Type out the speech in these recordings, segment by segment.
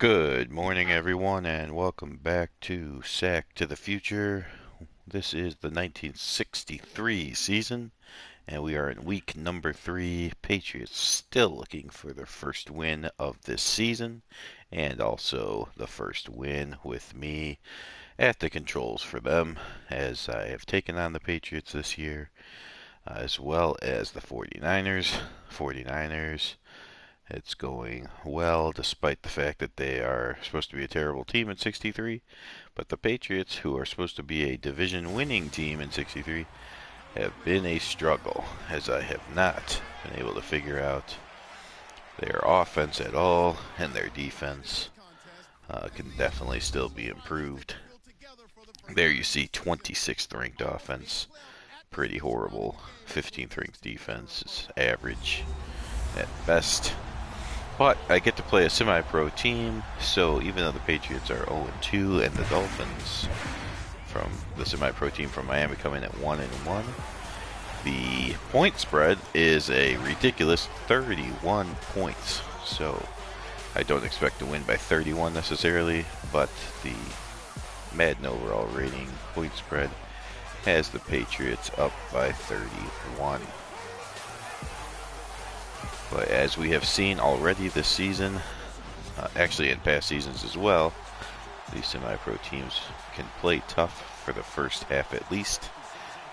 Good morning, everyone, and welcome back to Sack to the Future. This is the 1963 season, and we are in week number 3. Patriots still looking for their first win of this season, and also the first win with me at the controls for them, as I have taken on the Patriots this year, as well as the 49ers. 49ers. It's going well, despite the fact that they are supposed to be a terrible team in 63. But the Patriots, who are supposed to be a division-winning team in 63, have been a struggle, as I have not been able to figure out their offense at all, and their defense can definitely still be improved. There you see 26th ranked offense, pretty horrible. 15th ranked defense is average at best. But I get to play a semi-pro team, so even though the Patriots are 0-2 and the Dolphins from the semi-pro team from Miami come in at 1-1, the point spread is a ridiculous 31 points. So I don't expect to win by 31 necessarily, but the Madden overall rating point spread has the Patriots up by 31. But as we have seen already this season, actually in past seasons as well, these semi-pro teams can play tough for the first half at least,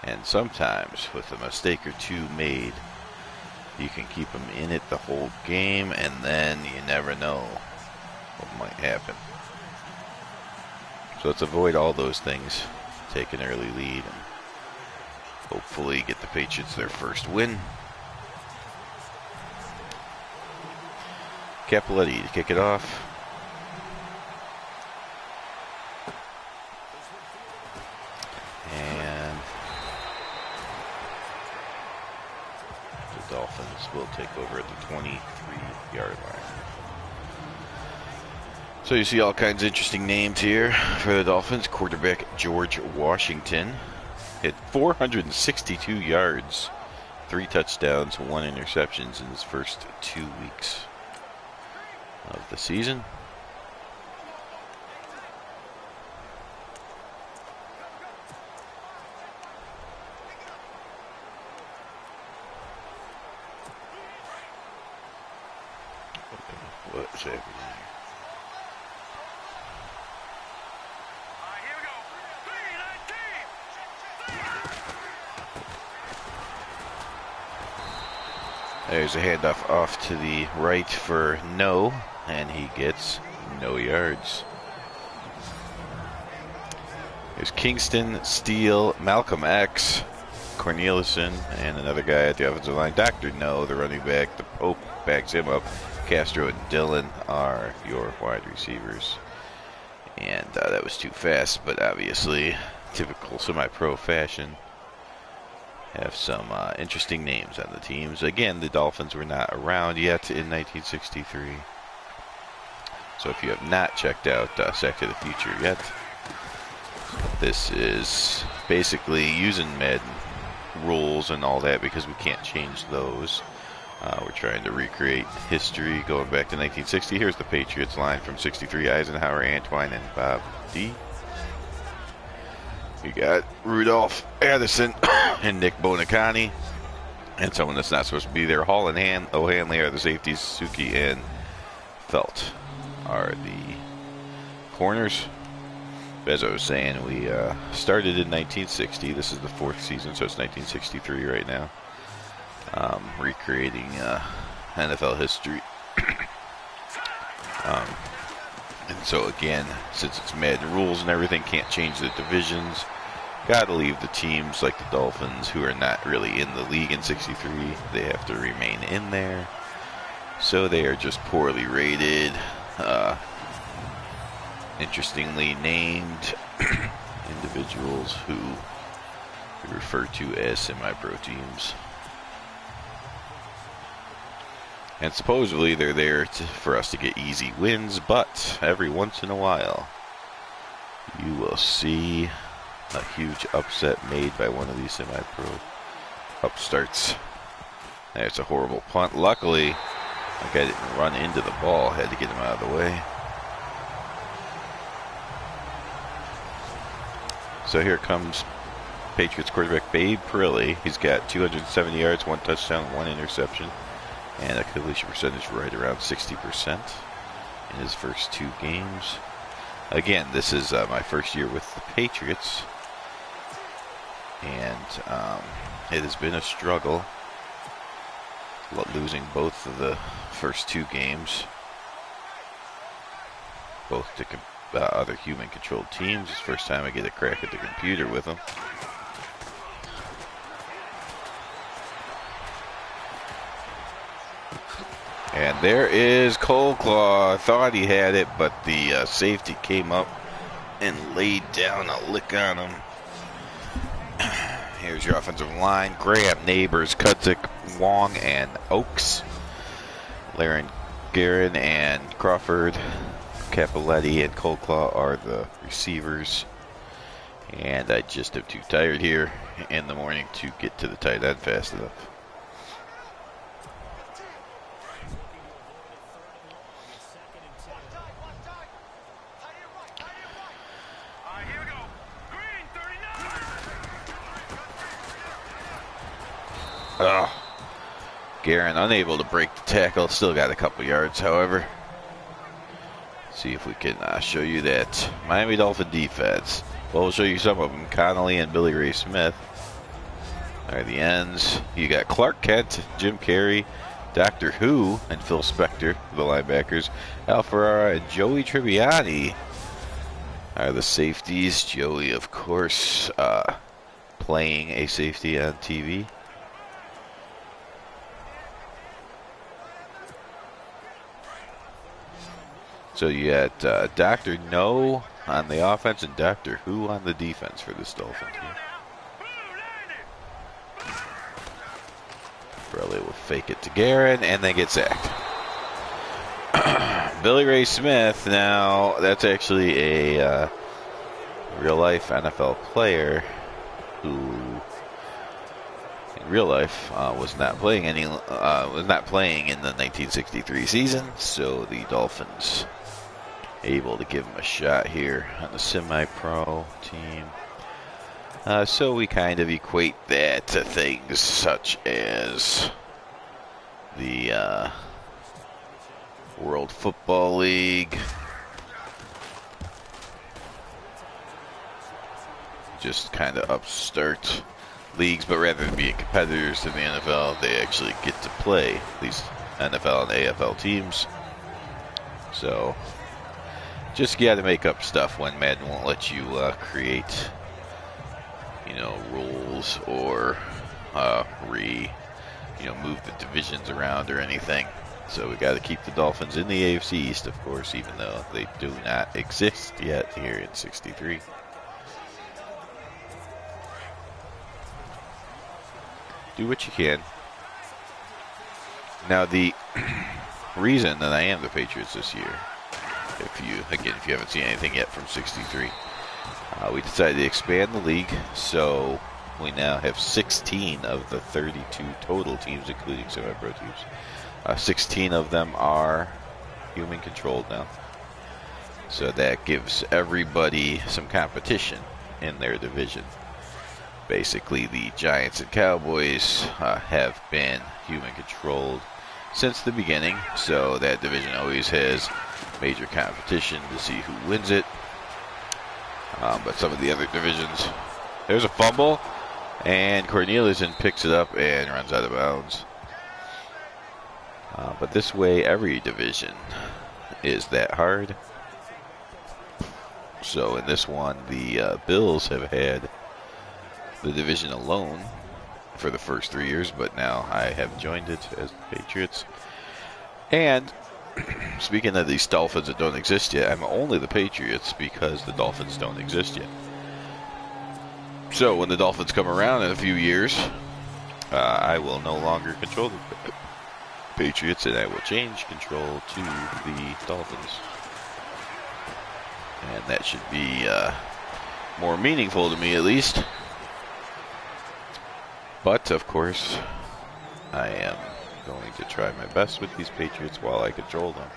and sometimes with a mistake or two made, you can keep them in it the whole game, and then you never know what might happen. So let's avoid all those things, take an early lead, and hopefully get the Patriots their first win. Capoletti to kick it off. And the Dolphins will take over at the 23-yard line. So you see all kinds of interesting names here for the Dolphins. Quarterback George Washington hit 462 yards, 3 touchdowns, 1 interception in his first 2 weeks of the season. What's happening here? There's a handoff off to the right for No, and he gets no yards. There's Kingston, Steele, Malcolm X, Cornelison, and another guy at the offensive line. Dr. No, the running back. The Pope backs him up. Castro and Dillon are your wide receivers. And that was too fast, but obviously, typical semi-pro fashion. Have some interesting names on the teams. Again, the Dolphins were not around yet in 1963. So if you have not checked out Sack to the Future yet, this is basically using Madden rules and all that because we can't change those. We're trying to recreate history going back to 1960. Here's the Patriots line from 63. Eisenhower, Antwine, and Bob D. You got Rudolph Addison and Nick Bonacani. And someone that's not supposed to be there. Hall and O'Hanley are the safeties. Suki and Felt are the corners. As I was saying, we started in 1960. This is the 4th season, so it's 1963 right now. Recreating NFL history. And so again, since it's Madden rules and everything, can't change the divisions. Gotta leave the teams like the Dolphins, who are not really in the league in 63. They have to remain in there. So they are just poorly rated, interestingly named individuals who we refer to as semi-pro teams. And supposedly they're there for us to get easy wins, but every once in a while you will see a huge upset made by one of these semi-pro upstarts. There's a horrible punt. Luckily, the guy didn't run into the ball. Had to get him out of the way. So here comes Patriots quarterback Babe Parilli. He's got 270 yards, 1 touchdown, 1 interception, and a completion percentage right around 60% in his first 2 games. Again, this is my first year with the Patriots, and it has been a struggle, losing both of the first 2 games, both to other human-controlled teams. It's the first time I get a crack at the computer with them. And there is Coldclaw. Thought he had it, but the safety came up and laid down a lick on him. Here's your offensive line. Graham, Neighbors, Kudzik, Wong, and Oaks. Laren, Guerin, and Crawford, Capoletti, and Coldclaw are the receivers. And I just am too tired here in the morning to get to the tight end fast enough. Oh, Guerin unable to break the tackle. Still got a couple yards, however. See if we can show you that Miami Dolphin defense. Well, we'll show you some of them. Connolly and Billy Ray Smith are the ends. You got Clark Kent, Jim Carrey, Doctor Who, and Phil Spector, the linebackers. Al Ferrara and Joey Tribbiani are the safeties. Joey, of course, playing a safety on TV. So you had Dr. No on the offense and Doctor Who on the defense for this Dolphin team. Probably will fake it to Guerin and then get sacked. Billy Ray Smith, now that's actually a real-life NFL player who, in real life, was not playing in the 1963 season. So the Dolphins able to give him a shot here on the semi-pro team. So we kind of equate that to things such as the World Football League. Just kind of upstart leagues, but rather than being competitors to the NFL, they actually get to play these NFL and AFL teams. So just got to make up stuff when Madden won't let you create, rules or move the divisions around or anything. So we got to keep the Dolphins in the AFC East, of course, even though they do not exist yet here in 63. Do what you can. Now the reason that I am the Patriots this year, if you haven't seen anything yet from 63, we decided to expand the league, so we now have 16 of the 32 total teams, including semi-pro teams. 16 of them are human-controlled now, so that gives everybody some competition in their division. Basically, the Giants and Cowboys have been human-controlled since the beginning, so that division always has major competition to see who wins it. But some of the other divisions, there's a fumble, and Corneliuson picks it up and runs out of bounds. But this way, every division is that hard. So in this one, the Bills have had the division alone for the first 3 years, but now I have joined it as the Patriots. And speaking of these Dolphins that don't exist yet, I'm only the Patriots because the Dolphins don't exist yet. So when the Dolphins come around in a few years, I will no longer control the Patriots, and I will change control to the Dolphins. And that should be more meaningful to me, at least. But, of course, I am going to try my best with these Patriots while I control them.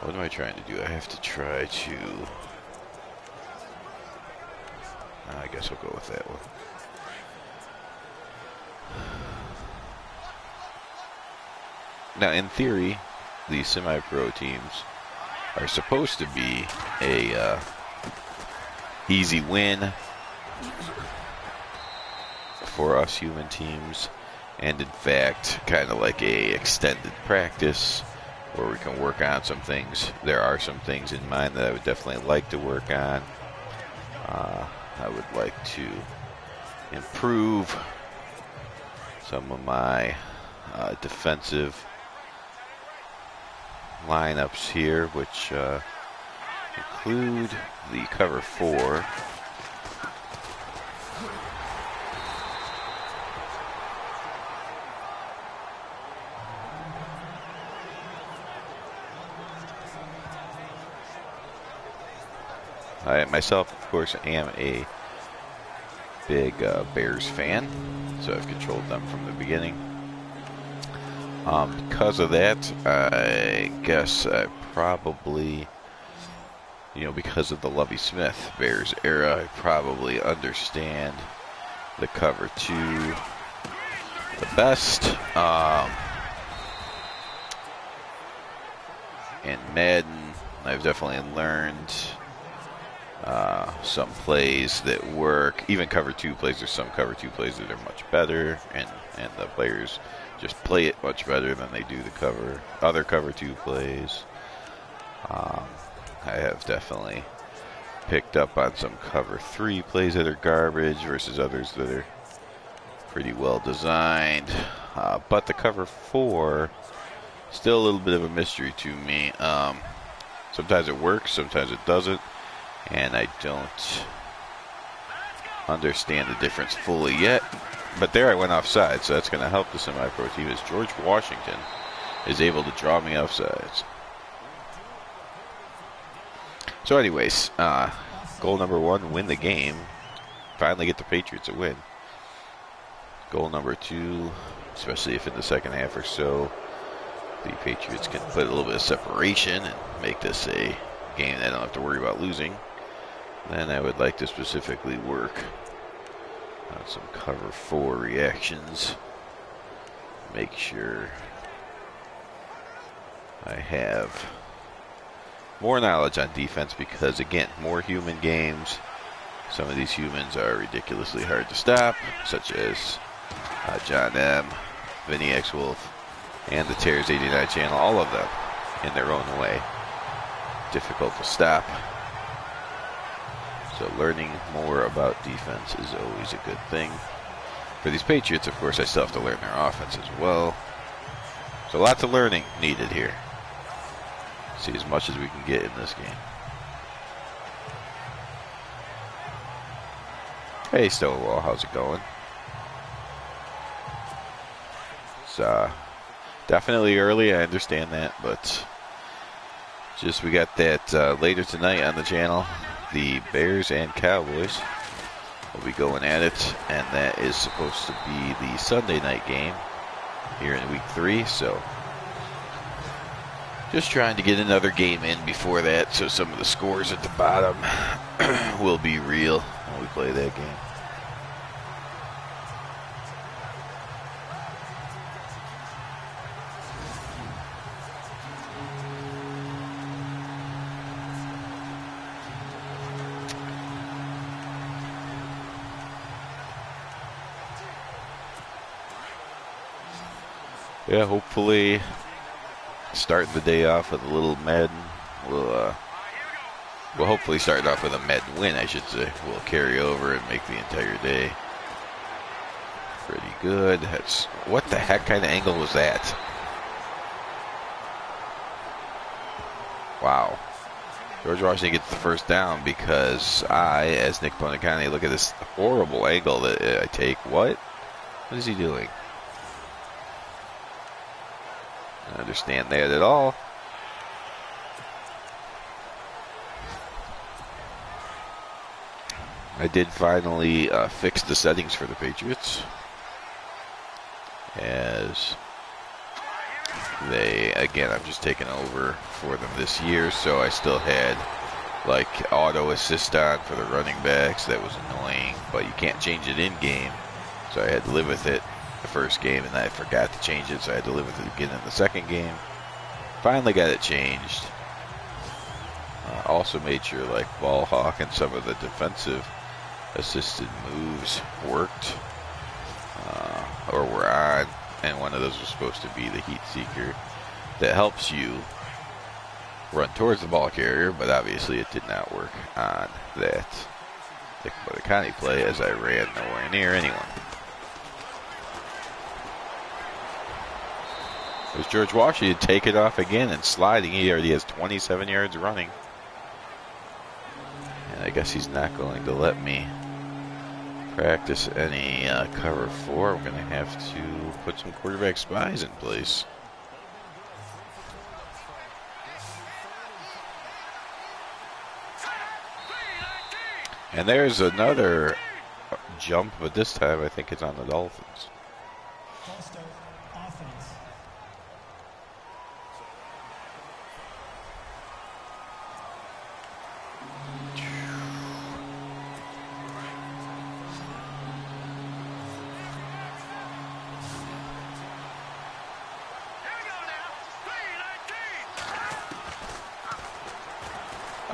What am I trying to do? I have to try to... I guess I'll go with that one. Now, in theory, these semi-pro teams are supposed to be a easy win for us human teams, and in fact, kind of like a extended practice where we can work on some things. There are some things in mind that I would definitely like to work on. I would like to improve some of my defensive lineups here, which include the cover 4. I myself, of course, am a big Bears fan, so I've controlled them from the beginning. Because of that, I guess I probably, because of the Lovie Smith Bears era, I probably understand the cover 2 the best. In Madden, I've definitely learned some plays that work. Even cover 2 plays, there's some cover 2 plays that are much better, and the players just play it much better than they do the other cover 2 plays. I have definitely picked up on some cover 3 plays that are garbage versus others that are pretty well designed. But the cover 4, still a little bit of a mystery to me. Sometimes it works, sometimes it doesn't, and I don't understand the difference fully yet. But there I went offside, so that's going to help the semi-pro team as George Washington is able to draw me offsides. So anyways, goal number 1, win the game. Finally get the Patriots a win. Goal number 2, especially if in the second half or so, the Patriots can put a little bit of separation and make this a game that I don't have to worry about losing. Then I would like to specifically work on some cover 4 reactions. Make sure I have more knowledge on defense because, again, more human games. Some of these humans are ridiculously hard to stop, such as John M., Vinny X Wolf, and the Tears 89 channel, all of them in their own way. Difficult to stop. So learning more about defense is always a good thing. For these Patriots, of course, I still have to learn their offense as well. So lots of learning needed here. See as much as we can get in this game. Hey Stonewall, how's it going? It's definitely early, I understand that, but just we got that later tonight on the channel. The Bears and Cowboys will be going at it, and that is supposed to be the Sunday night game here in week 3, so just trying to get another game in before that, so some of the scores at the bottom will be real when we play that game. Yeah, hopefully starting the day off with a little Madden. We'll hopefully start off with a Madden win, I should say. We'll carry over and make the entire day pretty good. What the heck kind of angle was that? Wow. George Washington gets the first down because I, as Nick Bonicani, look at this horrible angle that I take. What is he doing? I don't understand that at all. I did finally fix the settings for the Patriots, as again, I'm just taking over for them this year, so I still had like auto assist on for the running backs. That was annoying, but you can't change it in game, so I had to live with it the first game, and I forgot to change it, so I had to live with it again in the second game. Finally got it changed. Also made sure like ball hawk and some of the defensive assisted moves worked or were on, and one of those was supposed to be the heat seeker that helps you run towards the ball carrier, but obviously it did not work on that County play, as I ran nowhere near anyone. There's George Washington take it off again and sliding. He already has 27 yards running. And I guess he's not going to let me practice any cover 4. I'm going to have to put some quarterback spies in place. And there's another jump, but this time I think it's on the Dolphins.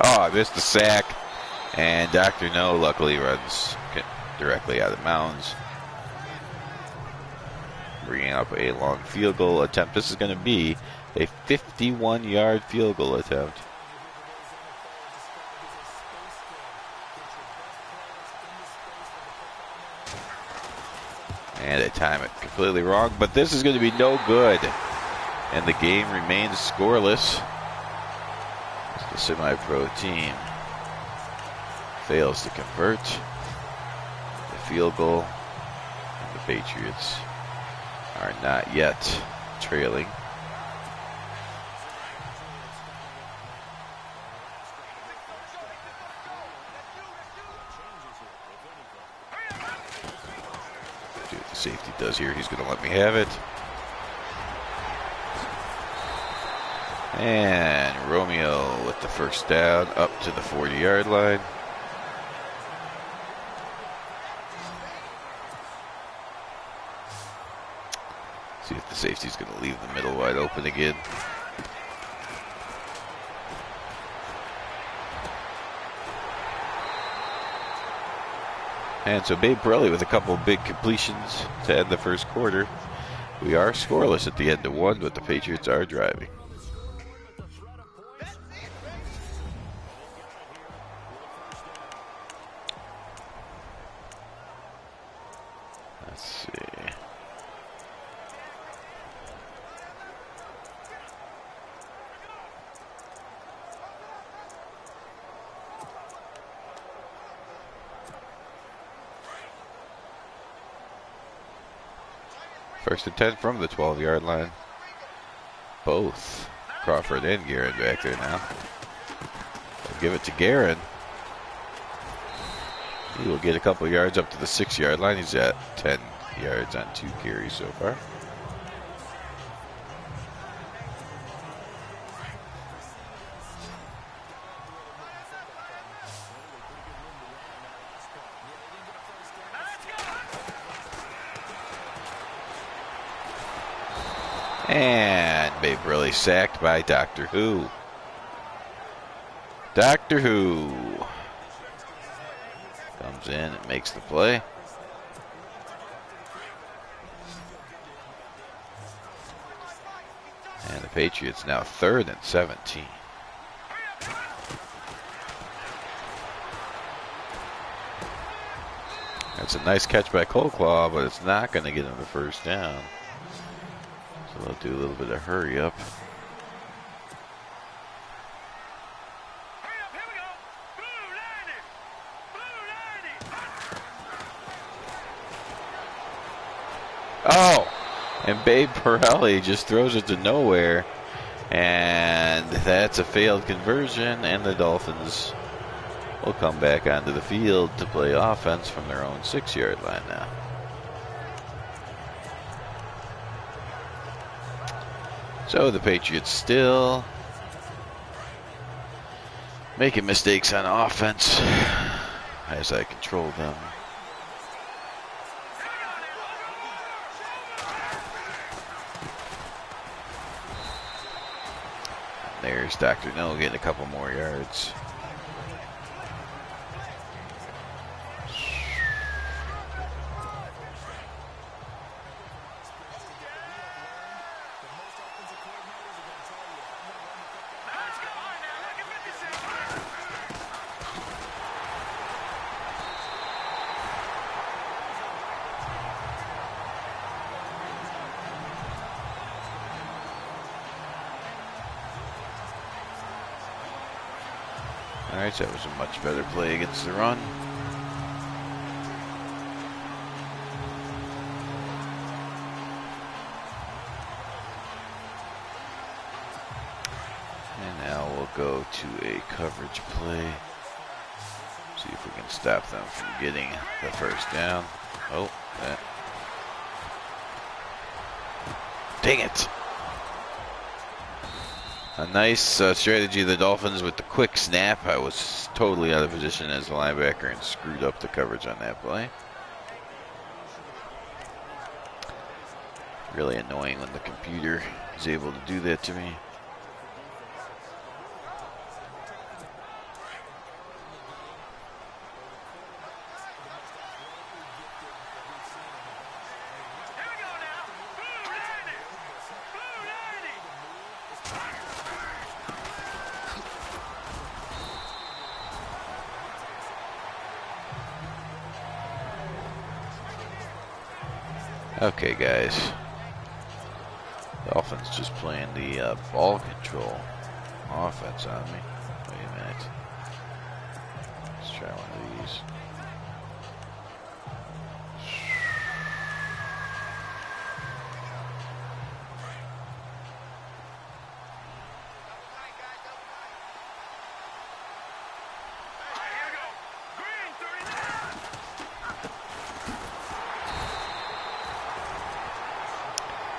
Oh, I missed the sack. And Dr. No luckily runs directly out of bounds, bringing up a long field goal attempt. This is going to be a 51-yard field goal attempt. And I time it completely wrong, but this is going to be no good. And the game remains scoreless. The semi-pro team fails to convert the field goal, and the Patriots are not yet trailing. See what the safety does here. He's going to let me have it. And Romeo with the first down up to the 40-yard line. See if the safety's going to leave the middle wide open again. And so Babe Pirelli with a couple big completions to end the first quarter. We are scoreless at the end of one, but the Patriots are driving. Let's see. First and 10 from the 12-yard line. Both Crawford and Guerin back there now. They'll give it to Guerin. He will get a couple yards up to the 6-yard line. He's at 10 yards on 2 carries so far. And Babe really sacked by Doctor Who. Doctor Who comes in and makes the play. And the Patriots now 3rd and 17. That's a nice catch by Coldclaw, but it's not going to get him the first down. So they'll do a little bit of hurry up. Oh, and Babe Pirelli just throws it to nowhere, and that's a failed conversion, and the Dolphins will come back onto the field to play offense from their own 6-yard line now. So the Patriots still making mistakes on offense as I control them. There's Dr. No getting a couple more yards. Alright, so that was a much better play against the run. And now we'll go to a coverage play. See if we can stop them from getting the first down. Oh, that. Dang it! A nice strategy of the Dolphins with the quick snap. I was totally out of position as a linebacker and screwed up the coverage on that play. Really annoying when the computer is able to do that to me. Okay, guys. Dolphins just playing the ball control offense on me. Wait a minute. Let's try one of these.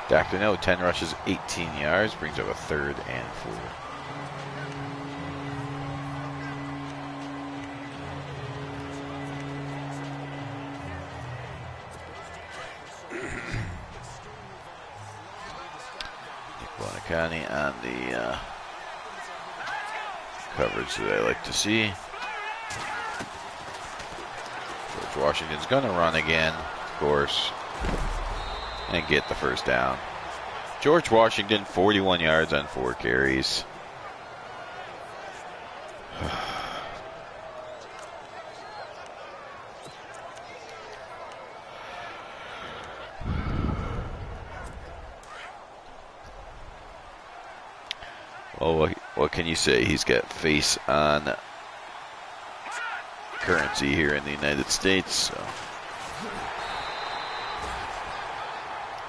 Dr. No, 10 rushes, 18 yards, brings up a 3rd and 4. County on the coverage that I like to see. George Washington's going to run again, of course, and get the first down. George Washington, 41 yards on 4 carries. Well, what can you say? He's got face on currency here in the United States. So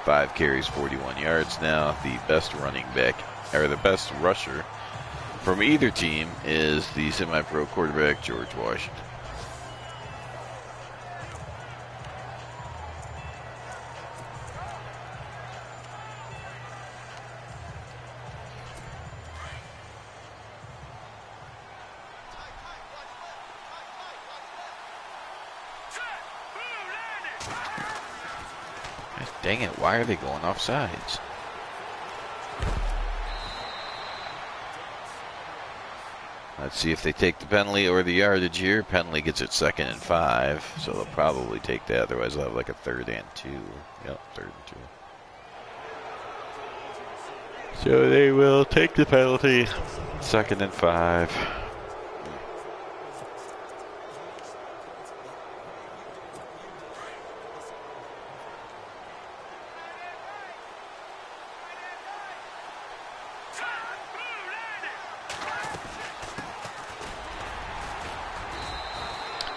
5 carries, 41 yards now. The best running back, or the best rusher from either team is the semi-pro quarterback, George Washington. Dang it, why are they going off sides? Let's see if they take the penalty or the yardage here. Penalty gets it 2nd and 5, so they'll probably take that. Otherwise, they'll have like a 3rd and 2. Yep, 3rd and 2. So they will take the penalty. 2nd and 5.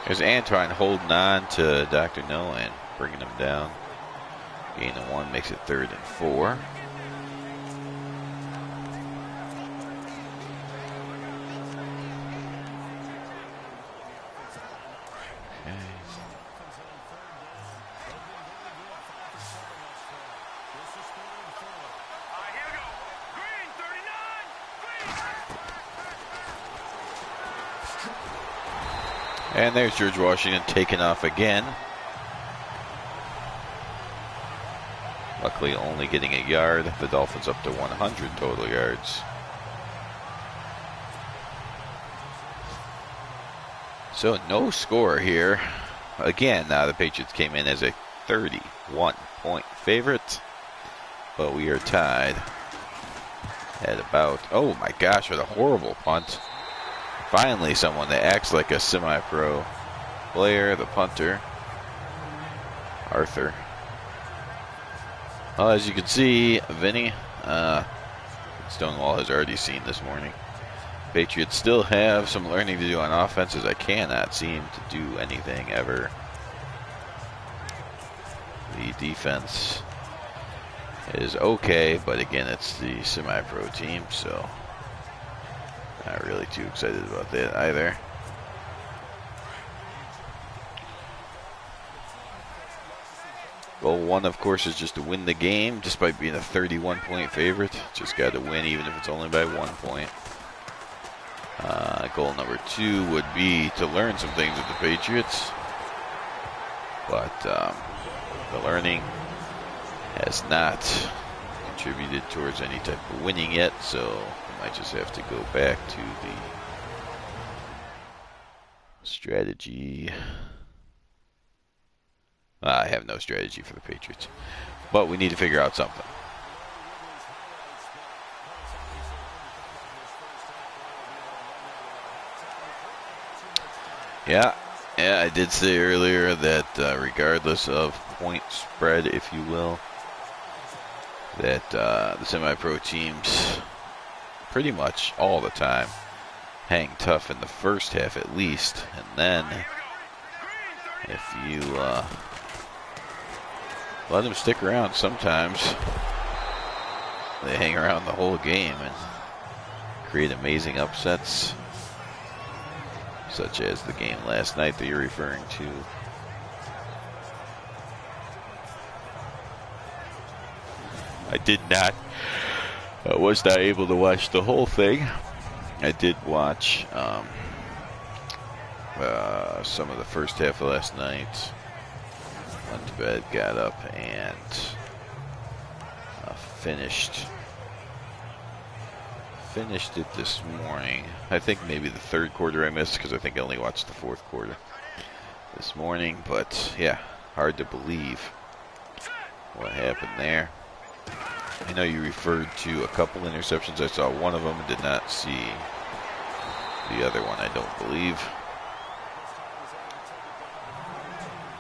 There's Antoine holding on to Dr. No and bringing him down. Gain of 1 makes it 3rd and 4. Okay. And there's George Washington taking off again. Luckily only getting a yard. The Dolphins up to 100 total yards. So no score here. Again, now the Patriots came in as a 31-point favorite. But we are tied at about, oh my gosh, what a horrible punt. Finally someone that acts like a semi-pro player, the punter, Arthur. Well, as you can see, Vinny, Stonewall has already seen this morning. Patriots still have some learning to do on offense, as I cannot seem to do anything ever. The defense is okay, but again, it's the semi-pro team, so not really too excited about that either. Goal one, of course, is just to win the game, despite being a 31-point favorite. Just got to win, even if it's only by 1 point. Goal number two would be to learn some things with the Patriots, but the learning has not contributed towards any type of winning yet, so we might just have to go back to the strategy. I have no strategy for the Patriots, but we need to figure out something. Yeah, I did say earlier that regardless of point spread, if you will, that the semi-pro teams pretty much all the time hang tough in the first half at least, and then if you let them stick around, sometimes they hang around the whole game and create amazing upsets, such as the game last night that you're referring to. I was not able to watch the whole thing. I did watch some of the first half of last night. Went to bed, got up, and finished it this morning. I think maybe the third quarter I missed, because I think I only watched the fourth quarter this morning. But yeah, hard to believe what happened there. I know you referred to a couple interceptions. I saw one of them and did not see the other one, I don't believe.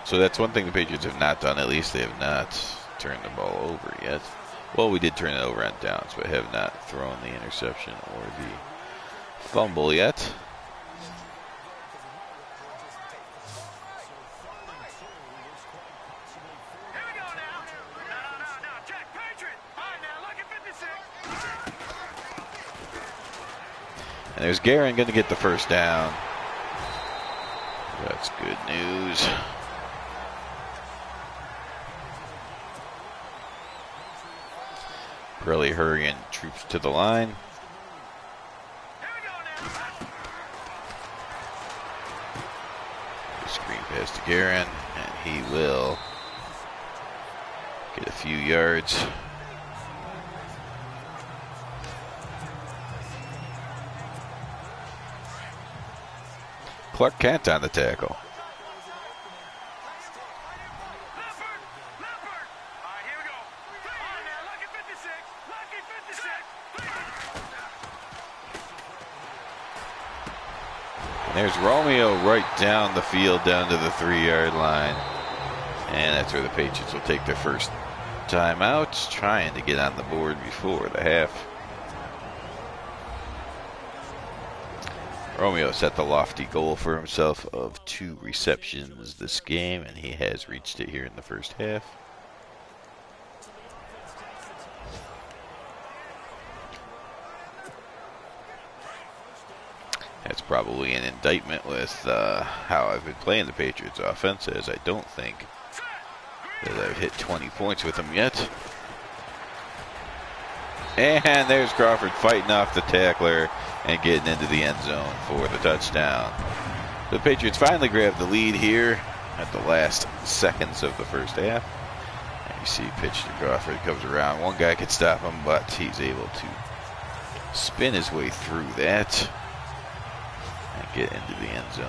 So that's one thing the Patriots have not done. At least they have not turned the ball over yet. Well, we did turn it over on downs, but have not thrown the interception or the fumble yet. And there's Guerin going to get the first down. That's good news. Really hurrying troops to the line. Screen pass to Guerin, and he will get a few yards. Clark Kent on the tackle. There's Romeo right down the field, down to the 3-yard line. And that's where the Patriots will take their first timeout, trying to get on the board before the half. Romeo set the lofty goal for himself of 2 receptions this game, and he has reached it here in the first half. That's probably an indictment with how I've been playing the Patriots offense, as I don't think that I've hit 20 points with them yet. And there's Crawford fighting off the tackler and getting into the end zone for the touchdown. The Patriots finally grabbed the lead here at the last seconds of the first half. And you see pitch to Crawford. He comes around. One guy could stop him, but he's able to spin his way through that and get into the end zone.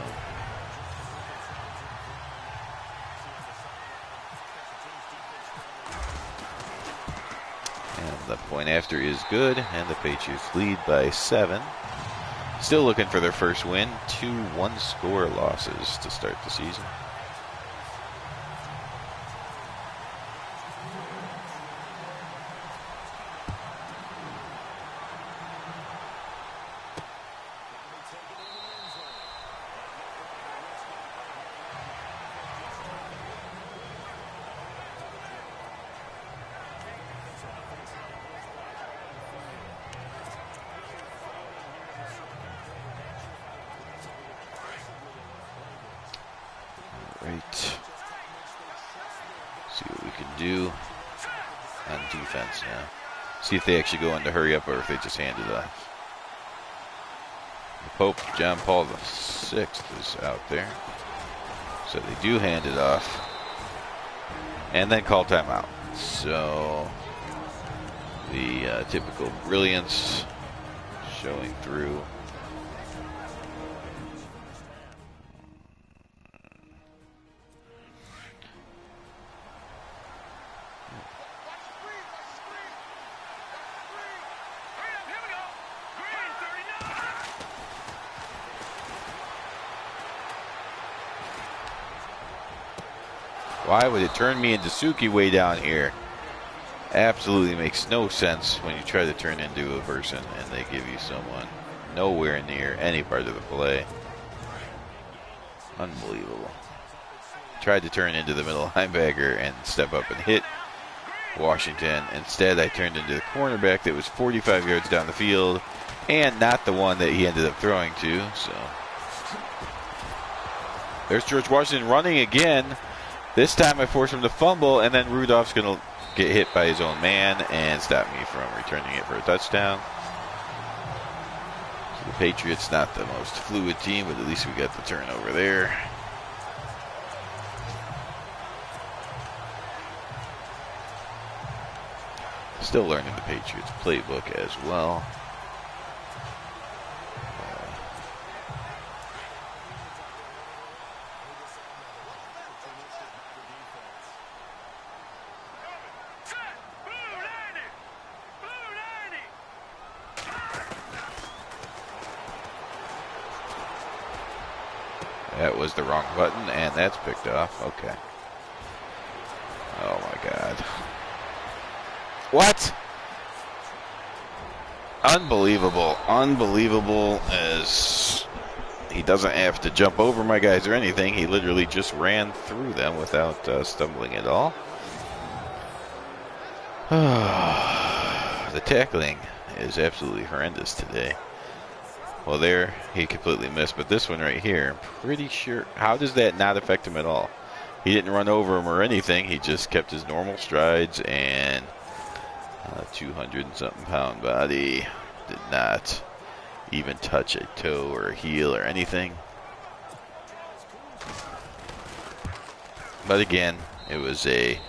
And the point after is good, and the Patriots lead by 7. Still looking for their first win. 2 one-score losses to start the season. Right. See what we can do on defense now. See if they actually go into hurry up or if they just hand it off. The Pope, John Paul VI, is out there. So they do hand it off. And then call timeout. So the typical brilliance showing through. Why would it turn me into Suki way down here? Absolutely makes no sense when you try to turn into a person and they give you someone nowhere near any part of the play. Unbelievable. Tried to turn into the middle linebacker and step up and hit Washington. Instead, I turned into the cornerback that was 45 yards down the field and not the one that he ended up throwing to. So there's George Washington running again. This time I force him to fumble, and then Rudolph's going to get hit by his own man and stop me from returning it for a touchdown. So the Patriots, not the most fluid team, but at least we got the turnover there. Still learning the Patriots playbook as well. That was the wrong button, and that's picked off. Okay. Oh my God. What? Unbelievable. Unbelievable, as he doesn't have to jump over my guys or anything. He literally just ran through them without stumbling at all. The tackling is absolutely horrendous today. Well, there, he completely missed, but this one right here, I'm pretty sure, how does that not affect him at all? He didn't run over him or anything. He just kept his normal strides, and 200 and something pound body did not even touch a toe or a heel or anything. But again, it was a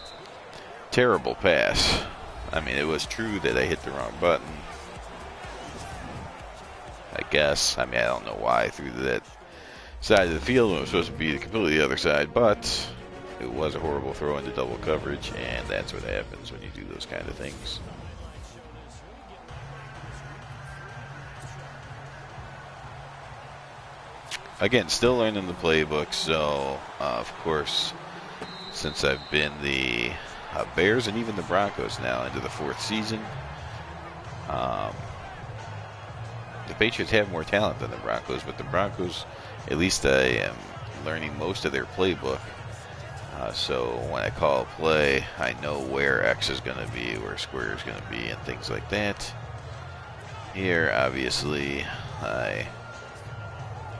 terrible pass. I mean, it was true that I hit the wrong button, I guess. I mean, I don't know why I threw that side of the field when it was supposed to be completely the other side, but it was a horrible throw into double coverage, and that's what happens when you do those kind of things. Again, still learning the playbook, so of course, since I've been the Bears and even the Broncos now into the 4th season, the Patriots have more talent than the Broncos, but the Broncos, at least I am learning most of their playbook. So when I call a play, I know where X is going to be, where square is going to be, and things like that. Here, obviously, I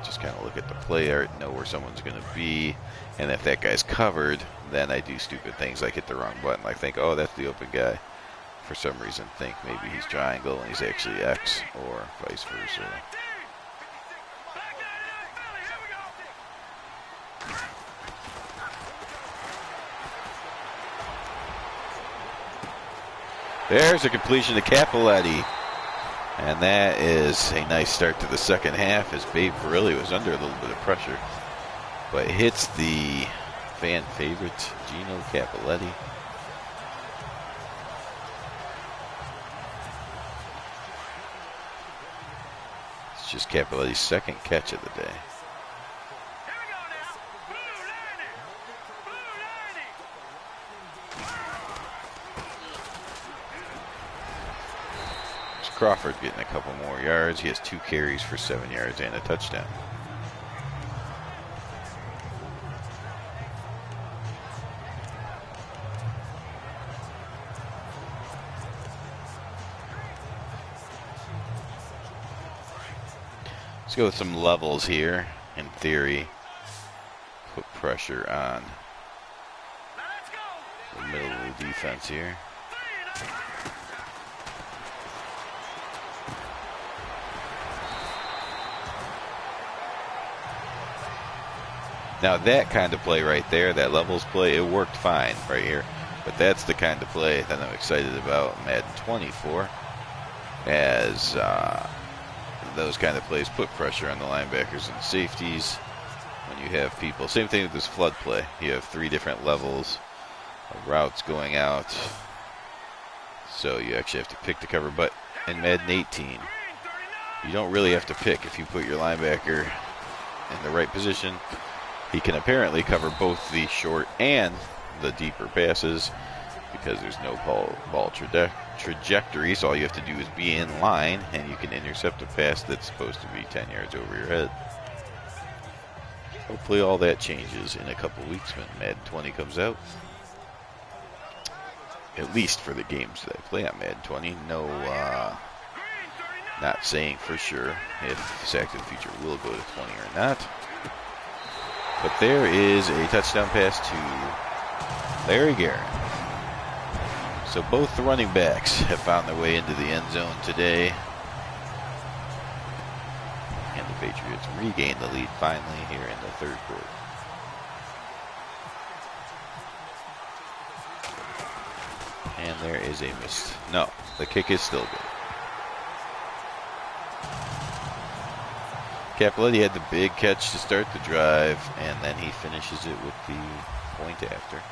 just kind of look at the play art, know where someone's going to be, and if that guy's covered, then I do stupid things like hit the wrong button. I think, oh, that's the open guy. For some reason, think maybe he's triangle and he's actually X, or vice versa. There's a completion to Capoletti. And that is a nice start to the second half as Babe Verrilli was under a little bit of pressure. But hits the fan favorite, Gino Capoletti. It's just Capoletti's second catch of the day. Crawford getting a couple more yards. He has 2 carries for 7 yards and a touchdown. Let's go with some levels here. In theory, put pressure on the middle of the defense here. Now that kind of play right there, that levels play, it worked fine right here. But that's the kind of play that I'm excited about Madden 24, as those kind of plays put pressure on the linebackers and safeties when you have people. Same thing with this flood play. You have 3 different levels of routes going out, so you actually have to pick the cover. But in Madden 18, you don't really have to pick. If you put your linebacker in the right position, he can apparently cover both the short and the deeper passes because there's no ball trajectory, so all you have to do is be in line and you can intercept a pass that's supposed to be 10 yards over your head. Hopefully all that changes in a couple weeks when Madden 20 comes out. At least for the games that I play on Madden 20. No, not saying for sure if Sack to the Future will go to 20 or not. But there is a touchdown pass to Larry Guerin. So both the running backs have found their way into the end zone today. And the Patriots regain the lead finally here in the third quarter. And there is a miss. No, the kick is still good. Capoletti had the big catch to start the drive, and then he finishes it with the point after.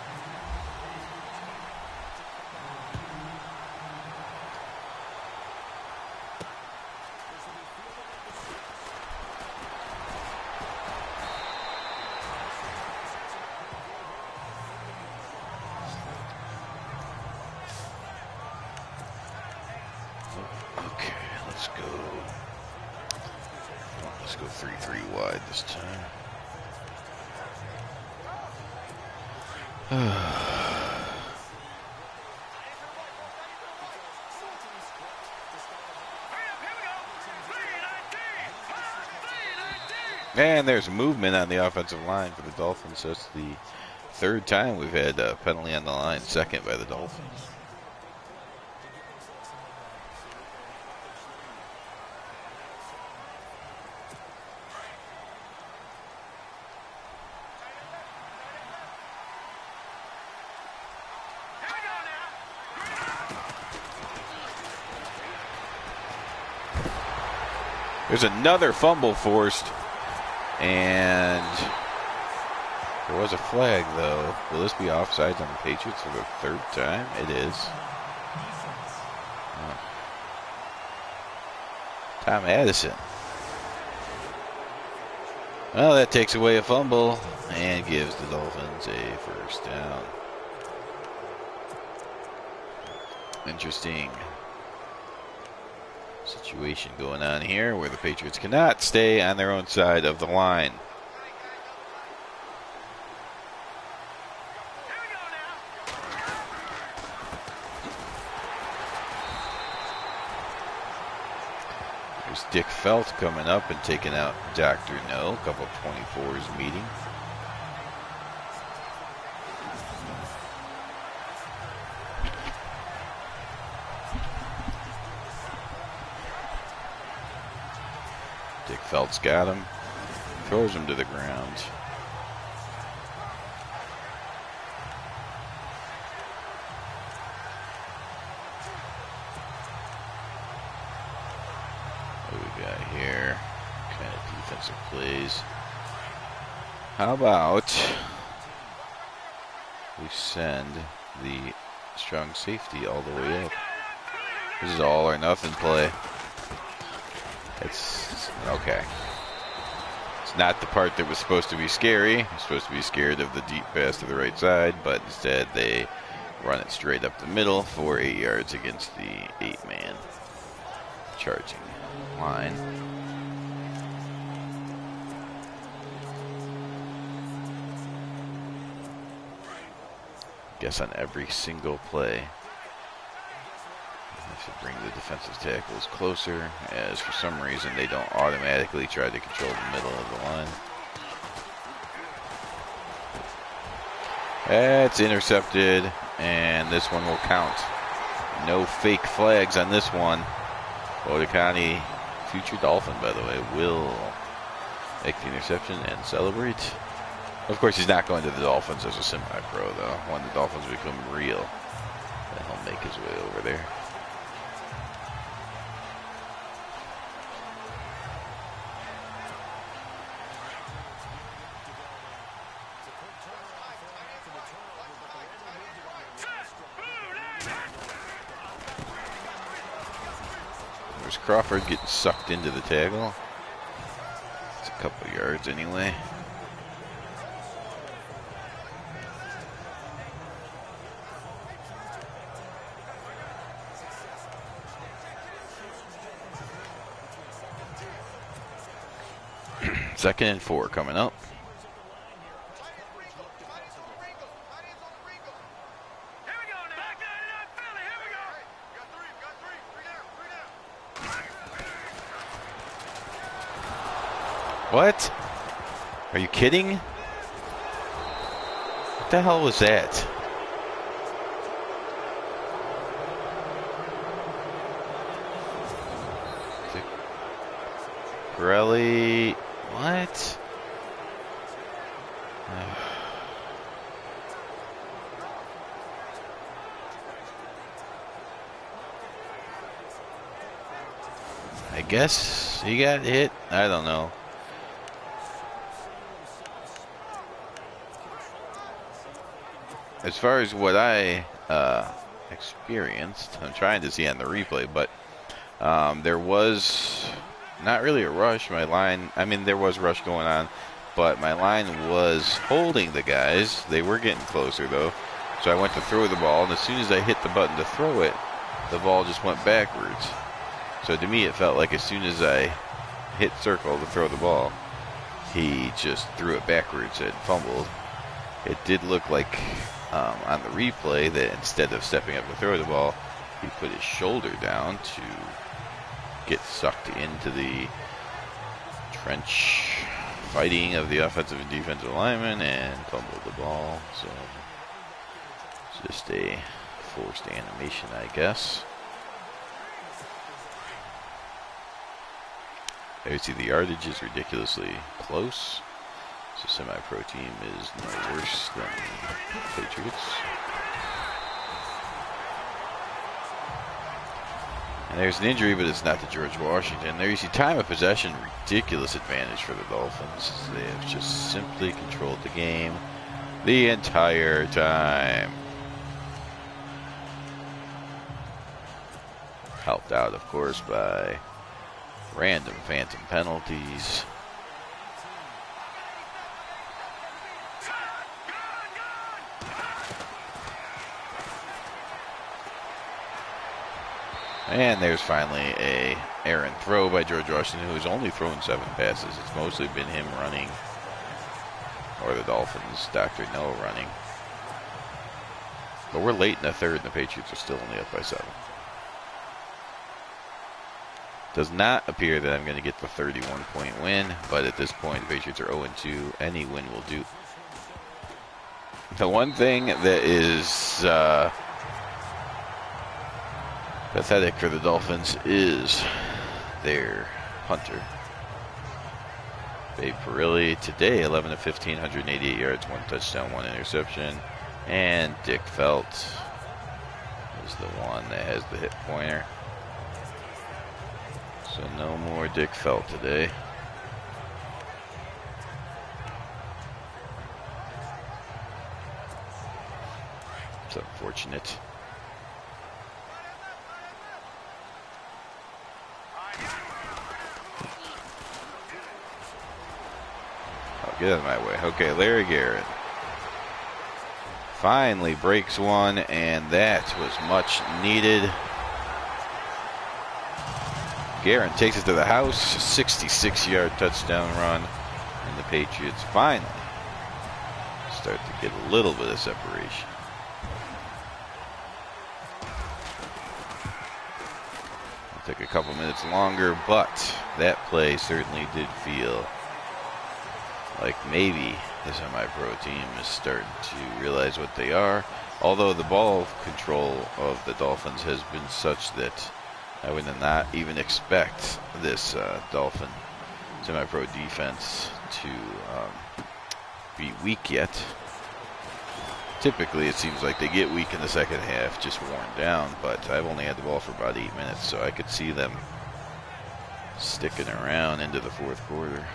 Okay, let's go. Let's go 3-3 wide this time. And there's movement on the offensive line for the Dolphins. That's the third time we've had a penalty on the line, second by the Dolphins. There's another fumble forced, and there was a flag, though. Will this be offsides on the Patriots for the third time? It is. Oh. Tom Addison. Well, that takes away a fumble and gives the Dolphins a first down. Interesting situation going on here where the Patriots cannot stay on their own side of the line. There's Dick Felt coming up and taking out Dr. No, a couple of 24s meeting. Felt's got him, throws him to the ground. got here? Kind of defensive plays. How about we send the strong safety all the way up? This is all or nothing play. It's okay. It's not the part that was supposed to be scary. You're supposed to be scared of the deep pass to the right side, but instead they run it straight up the middle for 8 yards against the 8-man charging line. Guess on every single play, you have to bring the defensive tackles closer, as for some reason they don't automatically try to control the middle of the line. That's intercepted, and this one will count. No fake flags on this one. Otakani, future Dolphin, by the way, will make the interception and celebrate. Of course, he's not going to the Dolphins as a semi-pro, though. When the Dolphins become real, then he'll make his way over there. There's Crawford getting sucked into the tackle. It's a couple yards anyway. Second and 4 coming up. What? Are you kidding? What the hell was that? Pirelli. What? I guess he got hit. I don't know. As far as what I experienced, I'm trying to see on the replay, but there was not really a rush. My line, I mean, there was rush going on, but my line was holding the guys. They were getting closer, though. So I went to throw the ball, and as soon as I hit the button to throw it, the ball just went backwards. So to me, it felt like as soon as I hit circle to throw the ball, he just threw it backwards and fumbled. It did look like on the replay that instead of stepping up to throw the ball, he put his shoulder down to get sucked into the trench fighting of the offensive and defensive linemen and fumbled the ball. So it's just a forced animation, I guess. There you see the yardage is ridiculously close. So semi-pro team is no worse than the Patriots. And there's an injury, but it's not to George Washington. There you see time of possession, ridiculous advantage for the Dolphins. They have just simply controlled the game the entire time. Helped out, of course, by random phantom penalties. And there's finally a errant throw by George Washington, who has only thrown 7 passes. It's mostly been him running, or the Dolphins, Dr. No running. But we're late in the third, and the Patriots are still only up by 7. Does not appear that I'm going to get the 31-point win, but at this point, the Patriots are 0-2. Any win will do. The one thing that is pathetic for the Dolphins is their punter. Babe Pirelli today, 11 of 15, 188 yards, 1 touchdown, 1 interception. And Dick Felt is the one that has the hit pointer. So no more Dick Felt today. It's unfortunate. Oh, get out of my way. Okay, Larry Garrett finally breaks one, and that was much needed. Guerin takes it to the house, 66-yard touchdown run, and the Patriots finally start to get a little bit of separation. It'll take a couple minutes longer, but that play certainly did feel like maybe the semi-pro team is starting to realize what they are, although the ball control of the Dolphins has been such that I would not even expect this Dolphin semi-pro defense to be weak yet. Typically, it seems like they get weak in the second half, just worn down, but I've only had the ball for about 8 minutes, so I could see them sticking around into the fourth quarter.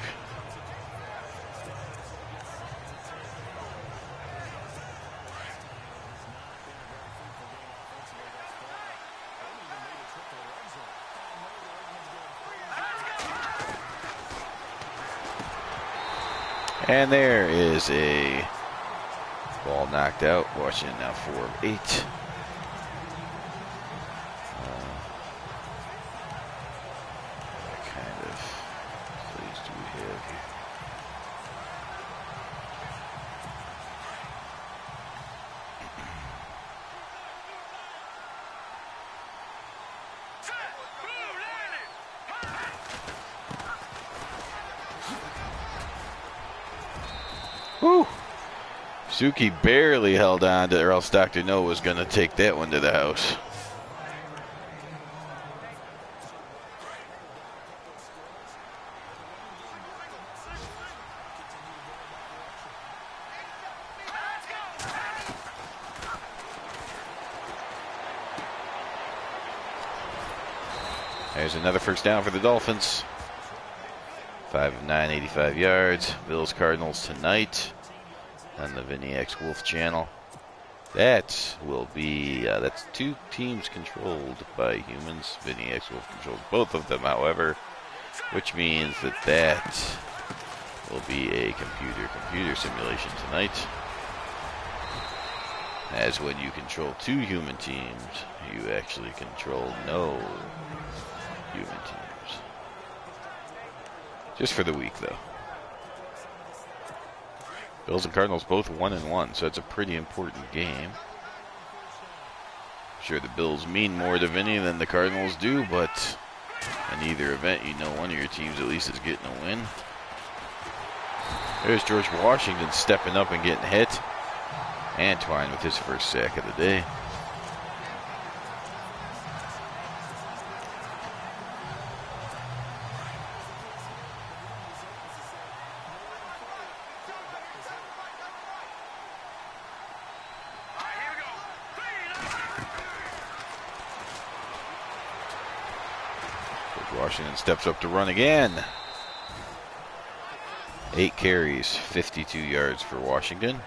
And there is a ball knocked out. Washington now 4 of 8. What kind of plays do we have here? Woo! Suki barely held on to, or else Dr. No was going to take that one to the house. There's another first down for the Dolphins. 5 of 9, 85 yards. Bills Cardinals tonight on the Vinny X Wolf channel. That will be, that's two teams controlled by humans. Vinny X Wolf controls both of them, however, which means that that will be a computer simulation tonight. As when you control two human teams, you actually control no human teams. Just for the week, though. Bills and Cardinals both 1-1, so it's a pretty important game. I'm sure the Bills mean more to Vinny than the Cardinals do, but in either event, you know one of your teams at least is getting a win. There's George Washington stepping up and getting hit. Antoine with his first sack of the day. Washington steps up to run again. 8 carries, 52 yards for Washington.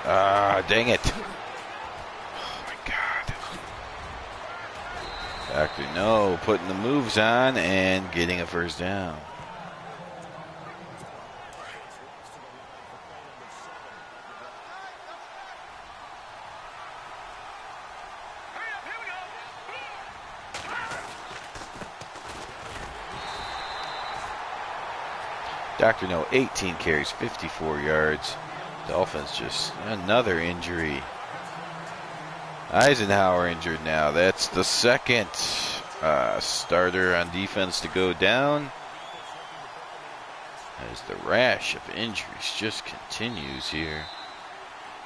Ah, dang it. Dr. No putting the moves on and getting a first down. Dr. No, 18 carries, 54 yards. Dolphins just another injury. Eisenhower injured now. That's the second starter on defense to go down. As the rash of injuries just continues here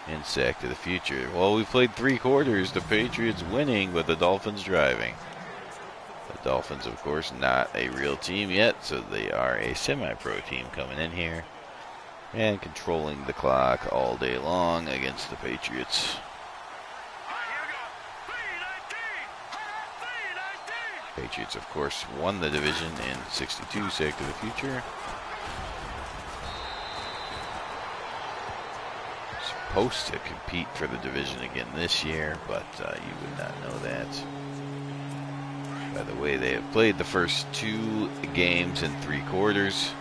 in Sack to the Future. Well, we played 3 quarters. The Patriots winning, but the Dolphins driving. The Dolphins, of course, not a real team yet, so they are a semi-pro team coming in here and controlling the clock all day long against the Patriots. Patriots, of course, won the division in '62, sake to the future. Supposed to compete for the division again this year, but you would not know that by the way they have played the first 2 games in 3 quarters.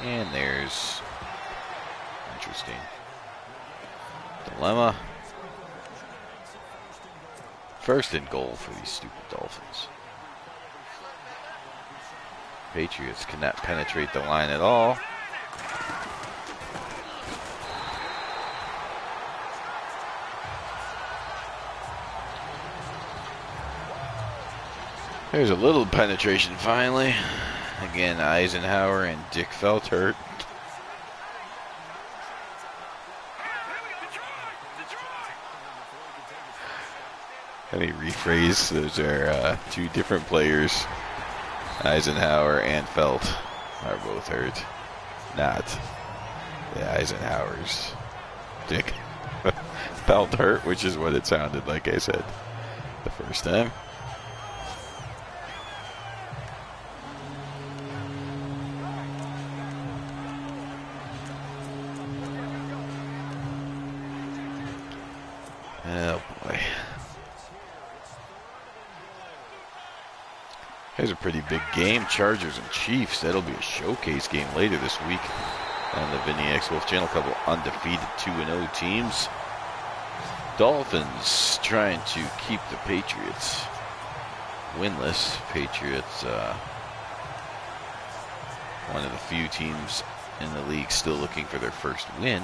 And there's interesting dilemma. First and goal for these stupid Dolphins. Patriots cannot penetrate the line at all. There's a little penetration finally. Again, Eisenhower and Dick Felt hurt. Let me rephrase. Those are 2 different players. Eisenhower and Felt are both hurt. Not the Eisenhowers. Dick Felt hurt, which is what it sounded like I said the first time. Oh boy. Here's a pretty big game. Chargers and Chiefs. That'll be a showcase game later this week on the Vinny X Wolf channel. A couple undefeated 2-0 teams. Dolphins trying to keep the Patriots winless. Patriots, one of the few teams in the league still looking for their first win.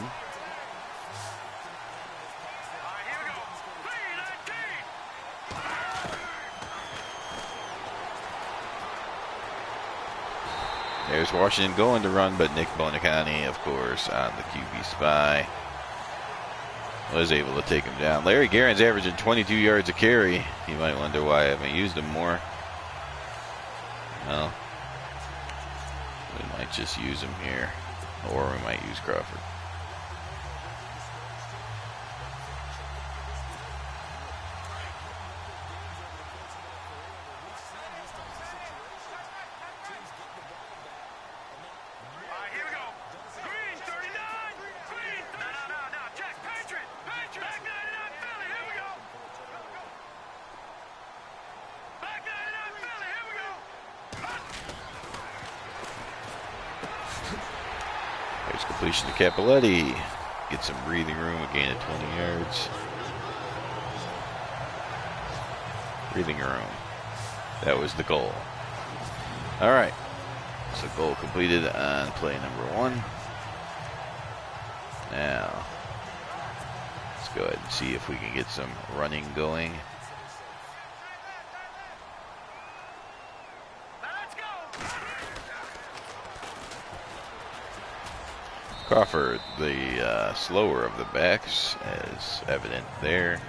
There's Washington going to run, but Nick Bonacani, of course, on the QB spy, was able to take him down. Larry Guerin's averaging 22 yards a carry. You might wonder why I haven't used him more. Well, we might just use him here, or we might use Crawford. There's completion to Cappelletti. Get some breathing room, a gain of 20 yards. Breathing room. That was the goal. All right. So goal completed on play number 1. Now, let's go ahead and see if we can get some running going. Crawford, the slower of the backs, as evident there.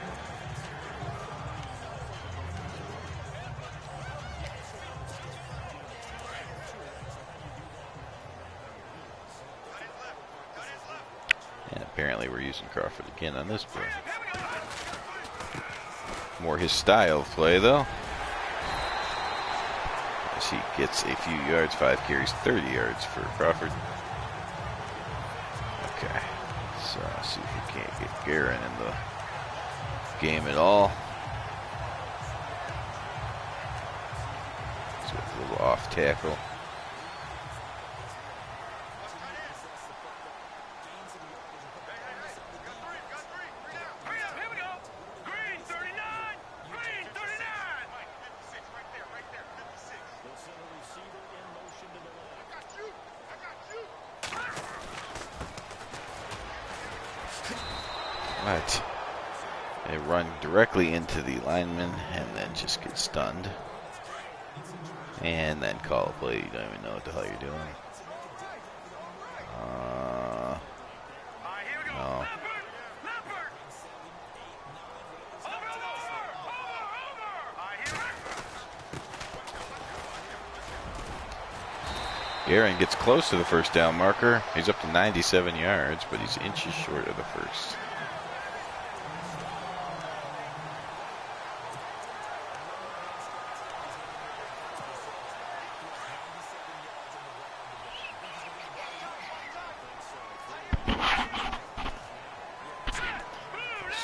And apparently we're using Crawford again on this play. More his style of play, though. As he gets a few yards, 5 carries, 30 yards for Crawford. Okay, let's see if we can't get Guerin in the game at all. So it's a little off tackle. What? They run directly into the lineman and then just get stunned. And then call a play. You don't even know what the hell you're doing. No. Aaron gets close to the first down marker. He's up to 97 yards, but he's inches short of the first.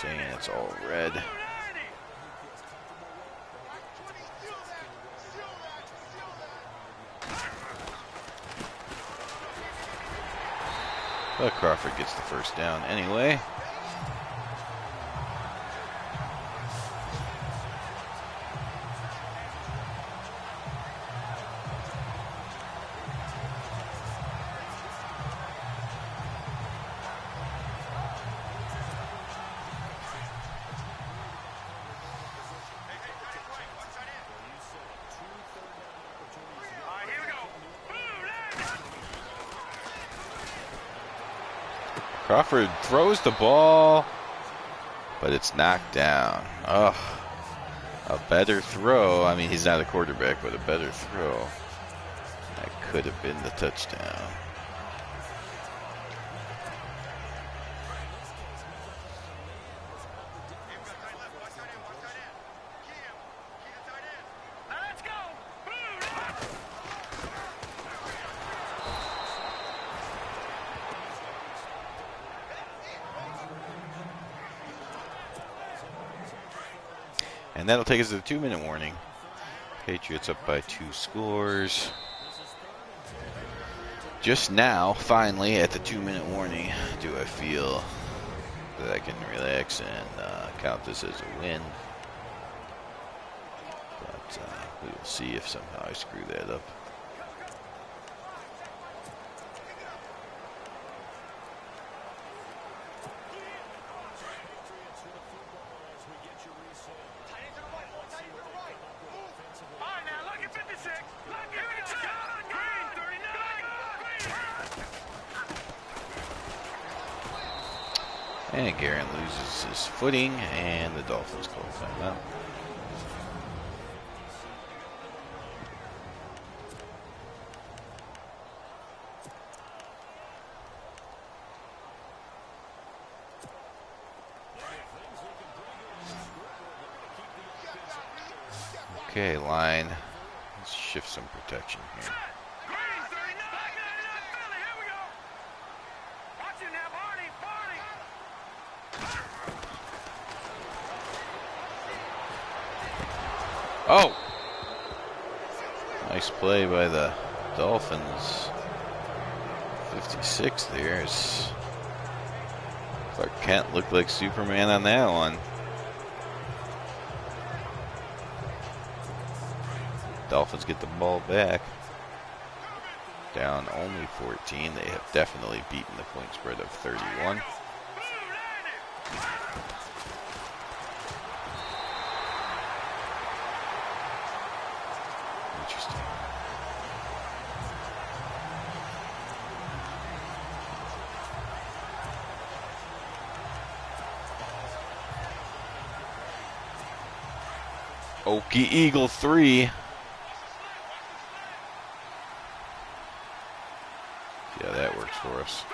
Saying it's all red. But Crawford gets the first down anyway. Crawford throws the ball, but it's knocked down. Ugh. A better throw. I mean, he's not a quarterback, but a better throw. That could have been the touchdown. And that'll take us to the 2-minute warning. Patriots up by 2 scores. Just now, finally, at the 2-minute warning, do I feel that I can relax and count this as a win. But we will see if somehow I screw that up. And Guerin loses his footing, and the Dolphins call timeout. Okay, line. Let's shift some protection here. Oh! Nice play by the Dolphins. 56 there. Clark Kent looked like Superman on that one. Dolphins get the ball back. Down only 14. They have definitely beaten the point spread of 31. Interesting. Okie Eagle 3. Yeah, that works for us.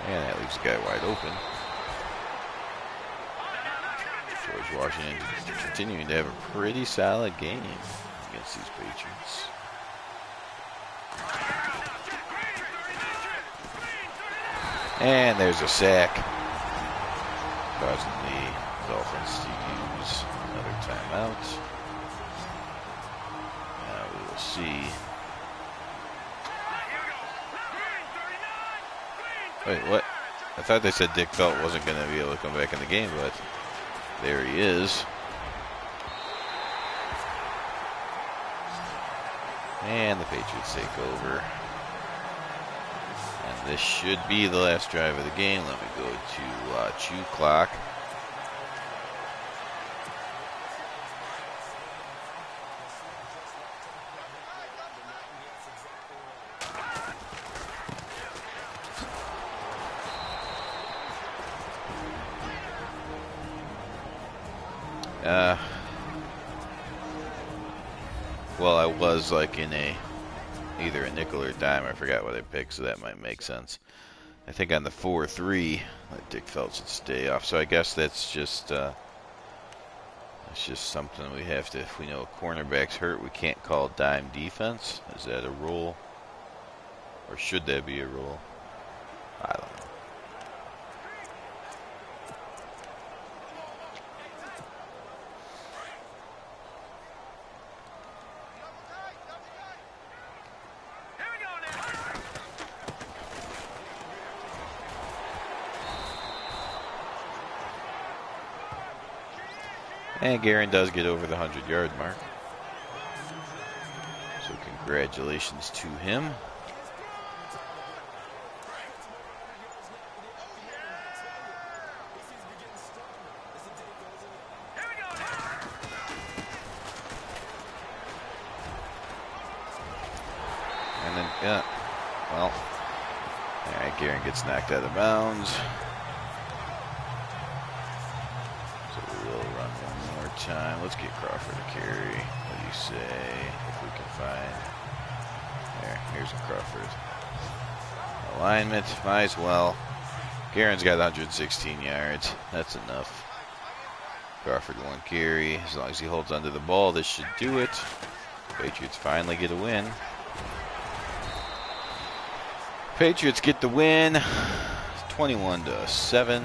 And that leaves the guy wide open. George Washington continuing to have a pretty solid game against these Patriots. And there's a sack, causing the Dolphins to use another timeout. Now we will see. Wait, what? I thought they said Dick Felt wasn't going to be able to come back in the game, but there he is. And the Patriots take over. And this should be the last drive of the game. Let me go to Chew Clock. Well, I was like in either a nickel or a dime. I forgot what I picked, so that might make sense. I think on the 4-3, that Dick Phelps should stay off. So I guess that's just something we have to. If we know a cornerback's hurt, we can't call dime defense. Is that a rule, or should that be a rule? I don't know. And Guerin does get over the 100-yard mark. So congratulations to him. And then, yeah, well, all right, Guerin gets knocked out of bounds. Time. Let's get Crawford a carry. What do you say? If we can find. There, here's a Crawford. Alignment, might as well. Guerin's got 116 yards. That's enough. Crawford one carry. As long as he holds onto the ball, this should do it. Patriots finally get a win. Patriots get the win. 21-7.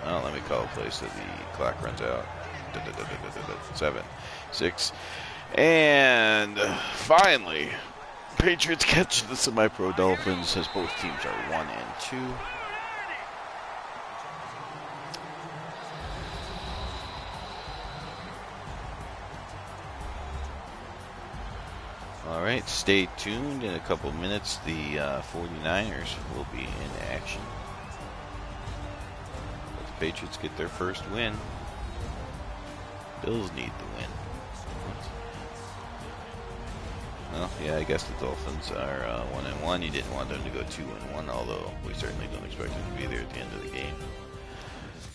Well, let me call a play so the clock runs out. 7, 6, and finally, Patriots catch the semi-pro Dolphins as both teams are 1 and 2. All right, stay tuned. In a couple minutes, the 49ers will be in action. But the Patriots get their first win. Bills need the win. Well, yeah, I guess the Dolphins are 1 and 1. You didn't want them to go 2 and 1, although we certainly don't expect them to be there at the end of the game.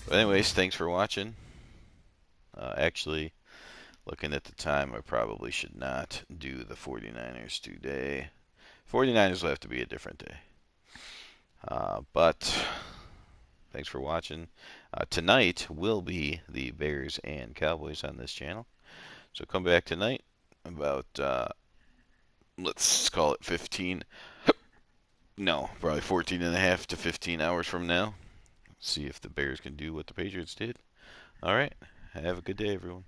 But anyways, thanks for watching. Actually, looking at the time, I probably should not do the 49ers today. 49ers will have to be a different day. But thanks for watching. Tonight will be the Bears and Cowboys on this channel. So come back tonight about, let's call it 15. No, probably 14 and a half to 15 hours from now. See if the Bears can do what the Patriots did. All right. Have a good day, everyone.